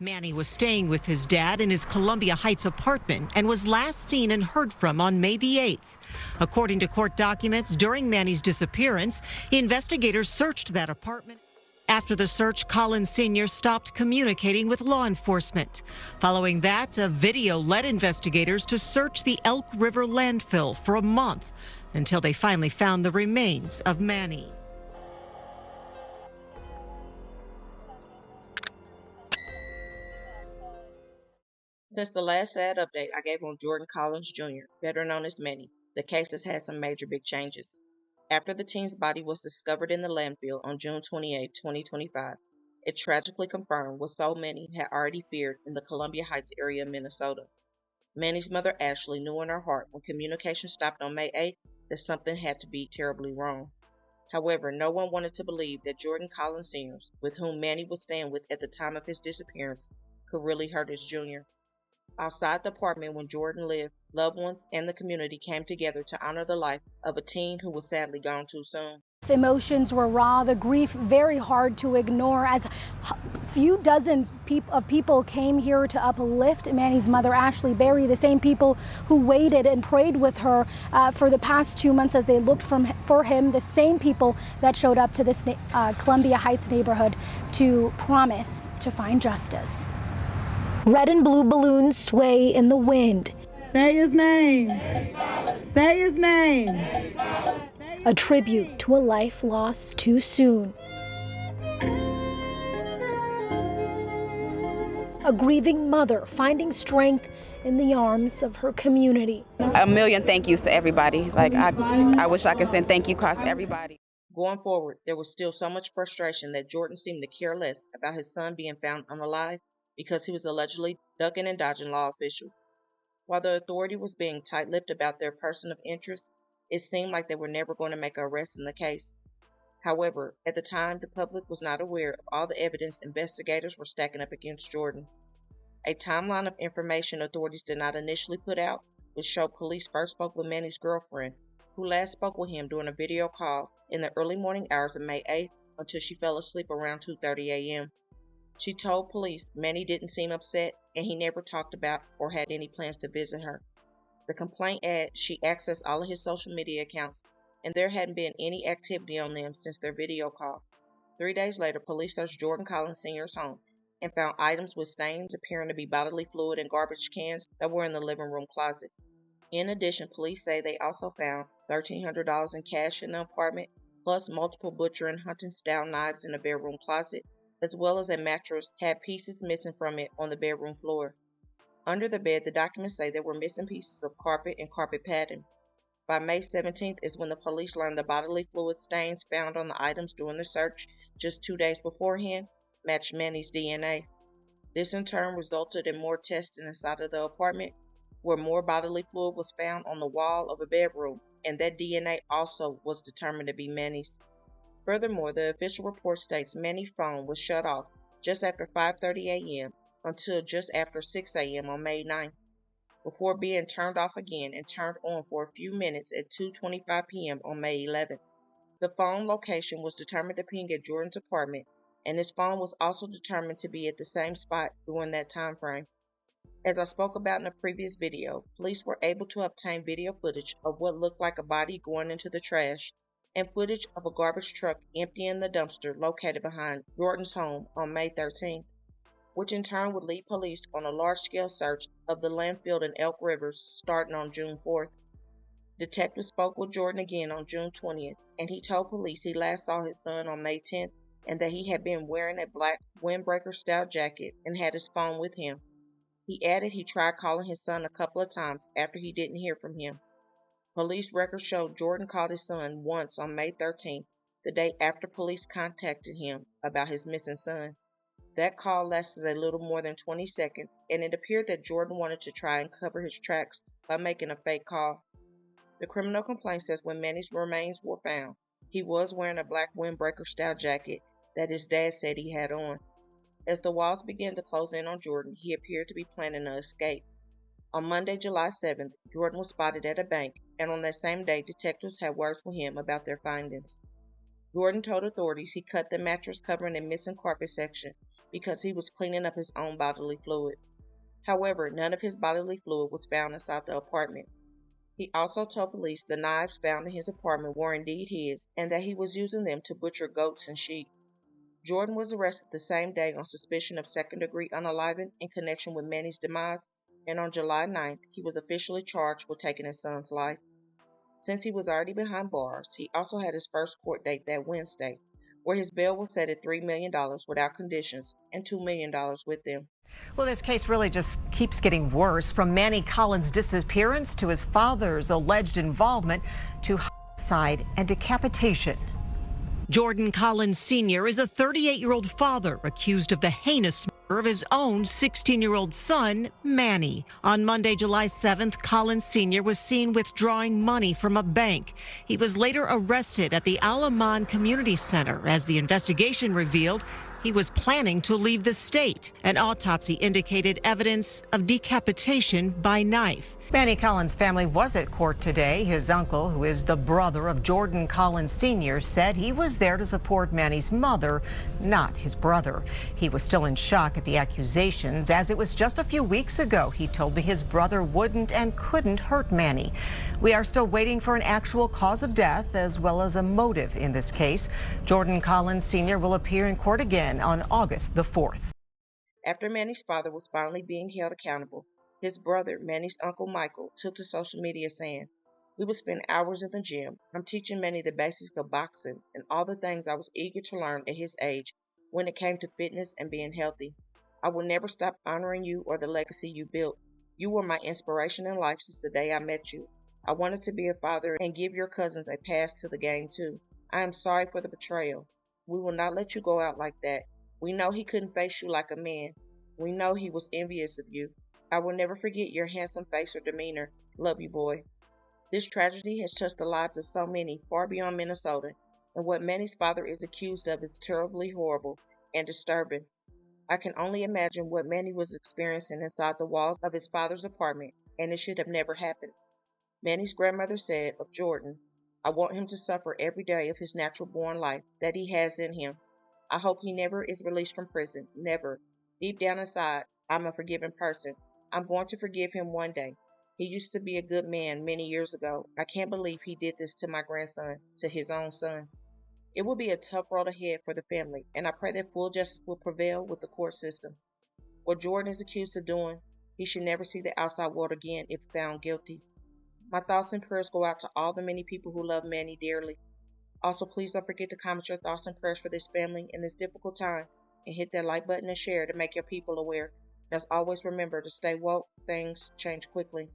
Manny was staying with his dad in his Columbia Heights apartment and was last seen and heard from on May the 8th. According to court documents, during Manny's disappearance, investigators searched that apartment. After the search, Collins Sr. stopped communicating with law enforcement. Following that, a video led investigators to search the Elk River landfill for a month until they finally found the remains of Manny. Since the last sad update I gave on Jordan Collins Jr., better known as Manny, the case has had some major big changes. After the teen's body was discovered in the landfill on June 28, 2025, it tragically confirmed what so many had already feared in the Columbia Heights area of Minnesota. Manny's mother Ashley knew in her heart when communication stopped on May 8th that something had to be terribly wrong. However, no one wanted to believe that Jordan Collins Sr., with whom Manny was staying with at the time of his disappearance, could really hurt his junior. Outside the apartment when Jordan lived, loved ones and the community came together to honor the life of a teen who was sadly gone too soon. Emotions were raw, the grief very hard to ignore, as few dozens of people came here to uplift Manny's mother, Ashley Berry, the same people who waited and prayed with her for the past 2 months as they looked for him, the same people that showed up to this Columbia Heights neighborhood to promise to find justice. Red and blue balloons sway in the wind. Say his name. Say his name. A tribute to a life lost too soon. A grieving mother finding strength in the arms of her community. A million thank yous to everybody. I wish I could send thank you cards to everybody. Going forward, there was still so much frustration that Jordan seemed to care less about his son being found unalive because he was allegedly ducking and dodging law officials. While the authority was being tight-lipped about their person of interest, it seemed like they were never going to make an arrest in the case. However, at the time, the public was not aware of all the evidence investigators were stacking up against Jordan. A timeline of information authorities did not initially put out would show police first spoke with Manny's girlfriend, who last spoke with him during a video call in the early morning hours of May 8th until she fell asleep around 2:30 a.m. She told police Manny didn't seem upset and he never talked about or had any plans to visit her. The complaint adds she accessed all of his social media accounts and there hadn't been any activity on them since their video call. 3 days later, police searched Jordan Collins Sr.'s home and found items with stains appearing to be bodily fluid and garbage cans that were in the living room closet. In addition, police say they also found $1,300 in cash in the apartment, plus multiple butcher and hunting-style knives in the bedroom closet, as well as a mattress had pieces missing from it on the bedroom floor. Under the bed, the documents say there were missing pieces of carpet and carpet padding. By May 17th is when the police learned the bodily fluid stains found on the items during the search just 2 days beforehand matched Manny's DNA. This in turn resulted in more testing inside of the apartment, where more bodily fluid was found on the wall of a bedroom, and that DNA also was determined to be Manny's. Furthermore, the official report states Manny's phone was shut off just after 5:30 a.m. until just after 6 a.m. on May 9th, before being turned off again and turned on for a few minutes at 2:25 p.m. on May 11th. The phone location was determined to ping at Jordan's apartment, and his phone was also determined to be at the same spot during that time frame. As I spoke about in a previous video, police were able to obtain video footage of what looked like a body going into the trash and footage of a garbage truck emptying the dumpster located behind Jordan's home on May 13th, which in turn would lead police on a large-scale search of the landfill in Elk Rivers starting on June 4th. Detectives spoke with Jordan again on June 20th, and he told police he last saw his son on May 10th and that he had been wearing a black windbreaker-style jacket and had his phone with him. He added he tried calling his son a couple of times after he didn't hear from him. Police records showed Jordan called his son once on May 13th, the day after police contacted him about his missing son. That call lasted a little more than 20 seconds, and it appeared that Jordan wanted to try and cover his tracks by making a fake call. The criminal complaint says when Manny's remains were found, he was wearing a black windbreaker-style jacket that his dad said he had on. As the walls began to close in on Jordan, he appeared to be planning an escape. On Monday, July 7th, Jordan was spotted at a bank, and on that same day, detectives had words with him about their findings. Jordan told authorities he cut the mattress covering the missing carpet section because he was cleaning up his own bodily fluid. However, none of his bodily fluid was found inside the apartment. He also told police the knives found in his apartment were indeed his and that he was using them to butcher goats and sheep. Jordan was arrested the same day on suspicion of second-degree unaliving in connection with Manny's demise, and on July 9th, he was officially charged with taking his son's life. Since he was already behind bars, he also had his first court date that Wednesday, where his bail was set at $3 million without conditions and $2 million with them. Well, this case really just keeps getting worse, from Manny Collins' disappearance to his father's alleged involvement to homicide and decapitation. Jordan Collins Sr. is a 38-year-old father accused of the heinous murder of his own 16-year-old son, Manny. On Monday, July 7th, Collins Sr. was seen withdrawing money from a bank. He was later arrested at the Al-Aman Community Center. As the investigation revealed, he was planning to leave the state. An autopsy indicated evidence of decapitation by knife. Manny Collins' family was at court today. His uncle, who is the brother of Jordan Collins Sr., said he was there to support Manny's mother, not his brother. He was still in shock at the accusations, as it was just a few weeks ago he told me his brother wouldn't and couldn't hurt Manny. We are still waiting for an actual cause of death as well as a motive in this case. Jordan Collins Sr. will appear in court again on August the 4th. After Manny's father was finally being held accountable, his brother, Manny's uncle Michael, took to social media saying, "We would spend hours in the gym. I'm teaching Manny the basics of boxing and all the things I was eager to learn at his age when it came to fitness and being healthy. I will never stop honoring you or the legacy you built. You were my inspiration in life since the day I met you. I wanted to be a father and give your cousins a pass to the game too. I am sorry for the betrayal. We will not let you go out like that. We know he couldn't face you like a man. We know he was envious of you. I will never forget your handsome face or demeanor. Love you, boy." This tragedy has touched the lives of so many far beyond Minnesota, and what Manny's father is accused of is terribly horrible and disturbing. I can only imagine what Manny was experiencing inside the walls of his father's apartment, and it should have never happened. Manny's grandmother said of Jordan, "I want him to suffer every day of his natural-born life that he has in him. I hope he never is released from prison, never. Deep down inside, I'm a forgiving person. I'm going to forgive him one day. He used to be a good man many years ago. I can't believe he did this to my grandson, to his own son." It will be a tough road ahead for the family, and I pray that full justice will prevail with the court system. What Jordan is accused of doing, he should never see the outside world again if found guilty. My thoughts and prayers go out to all the many people who love Manny dearly. Also, please don't forget to comment your thoughts and prayers for this family in this difficult time, and hit that like button and share to make your people aware. As always, remember to stay woke. Things change quickly.